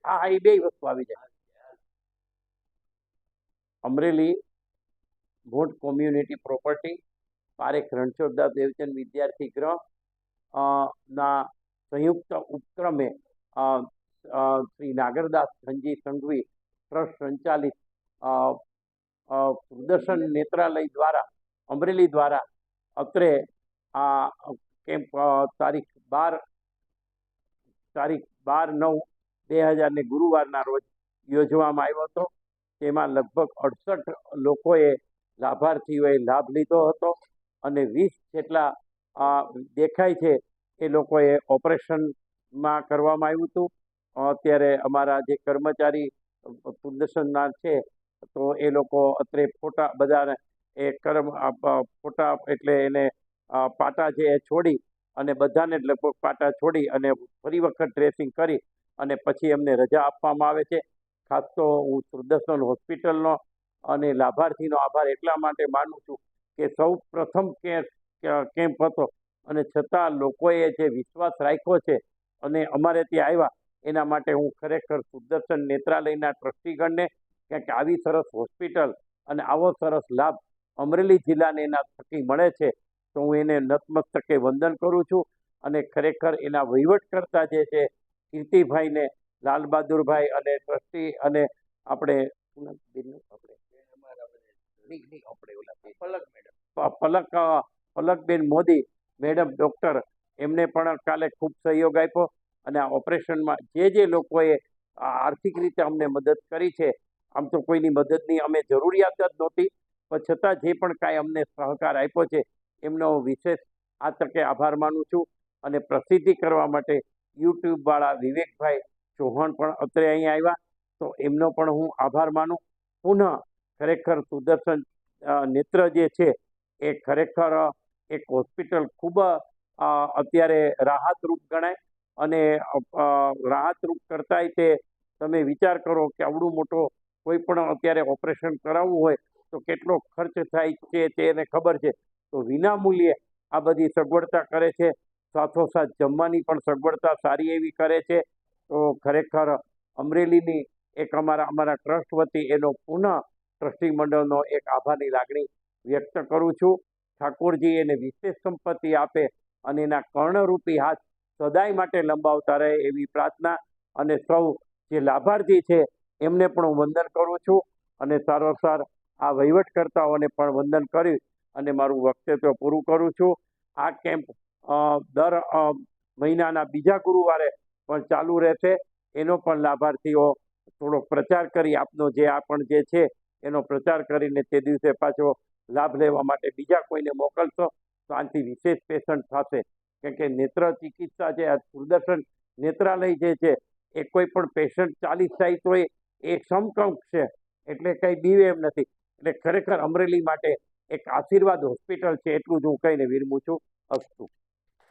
હા, એ બે વસ્તુ આવી જાય. અમરેલી મોટ કોમ્યુનિટી પ્રોપર્ટી પારેખ રણછોડદાસ દેવચંદ વિદ્યાર્થી ગૃહ ના સંયુક્ત ઉપક્રમે શ્રી નાગરદાસ ધનજી સંઘવી ટ્રસ્ટ સંચાલિત સુદર્શન નેત્રાલય દ્વારા અમરેલી દ્વારા અત્રે આ કેમ્પ તારીખ 12/9/2000 ને ગુરુવારના રોજ યોજવામાં આવ્યો હતો. તેમાં લગભગ 68 લોકોએ લાભાર્થીઓએ લાભ લીધો હતો અને 20 જેટલા દેખાય છે એ લોકોએ ઓપરેશનમાં કરવામાં આવ્યું હતું. અત્યારે અમારા જે કર્મચારી સુદર્શનના છે તો એ લોકો અત્રે ફોટા બધાને એ ફોટા એટલે એને પાટા જે છોડી અને બધાને લગભગ પાટા છોડી અને ફરી વખત ડ્રેસિંગ કરી અને પછી એમને રજા આપવામાં આવે છે. ખાસ તો હું સુદર્શન હોસ્પિટલનો અને લાભાર્થીનો આભાર એટલા માટે માનું છું કે સૌ પ્રથમ કેમ્પ હતો અને છતાં લોકોએ જે વિશ્વાસ રાખ્યો છે અને અમારે ત્યાં આવ્યા એના માટે હું ખરેખર સુદર્શન નેત્રાલયના ટ્રસ્ટીગણને કે આવી સરસ હોસ્પિટલ અને આવો સરસ લાભ અમરેલી જિલ્લાને એના થકી મળે છે તો હું એને નતમસ્તકે વંદન કરું છું. અને ખરેખર એના વહીવટકર્તા જે છે કીર્તિભાઈને, લાલબહાદુરભાઈ અને ટ્રસ્ટી અને આપણે પલકબેન મોદી મેડમ ડોક્ટર એમને પણ કાલે ખૂબ સહયોગ આપ્યો અને આ ઓપરેશનમાં જે લોકોએ આર્થિક રીતે અમને મદદ કરી છે, આમ તો કોઈની મદદની અમે જરૂરિયાત જ નહોતી પણ છતાં જે પણ કાંઈ અમને સહકાર આપ્યો છે એમનો વિશેષ આ તકે આભાર માનું છું. અને પ્રસિદ્ધિ કરવા માટે યુટ્યુબવાળા વિવેકભાઈ ચૌહાણ પણ અત્રે અહીં આવ્યા તો એમનો પણ હું આભાર માનું. પુનઃ ખરેખર સુદર્શન નેત્ર જે છે એ ખરેખર એક હોસ્પિટલ ખૂબ અત્યારે રાહતરૂપ ગણાય અને રાહતરૂપ કરતાંય તે તમે વિચાર કરો કે આવડું મોટો કોઈ પણ અત્યારે ઓપરેશન કરાવવું હોય તો કેટલો ખર્ચ થાય છે તેને ખબર છે. તો વિના મૂલ્યે આ બધી સગવડતા કરે છે. સાથોસાથ જમવાની પણ સગવડતા સારી એવી કરે છે. તો ખરેખર અમરેલીની એક અમારા ટ્રસ્ટ વતી એનો પુનઃ ટ્રસ્ટી મંડળનો એક આભારની લાગણી વ્યક્ત કરું છું. ઠાકોરજી એને વિશેષ સંપત્તિ આપે અને એના કર્ણરૂપી હાથ સદાય માટે લંબાવતા રહે એવી પ્રાર્થના. અને સૌ જે લાભાર્થી છે એમને પણ હું વંદન કરું છું અને સારોસાર આ વહીવટકર્તાઓને પણ વંદન કરી અને મારું વક્તવ્ય પૂરું કરું છું. આ કેમ્પ દર મહિનાના બીજા ગુરુવારે પણ ચાલુ રહેશે. એનો પણ લાભાર્થીઓ થોડો પ્રચાર કરી આપનો જે આ પણ જે છે એનો પ્રચાર કરીને તે દિવસે પાછો લાભ લેવા માટે બીજા કોઈને મોકલશો તો આનાથી વિશેષ પેશન્ટ થશે. કેમ કે નેત્ર ચિકિત્સા જે આ સુદર્શન નેત્રાલય જે છે એ કોઈ પણ પેશન્ટ 40 થાય તો એ સમકક્ષ છે એટલે કંઈ બીવે એમ નથી. એટલે ખરેખર અમરેલી માટે એક આશીર્વાદ હોસ્પિટલ છે એટલું જ હું કહીને વિરમું છું. અસ્તુ.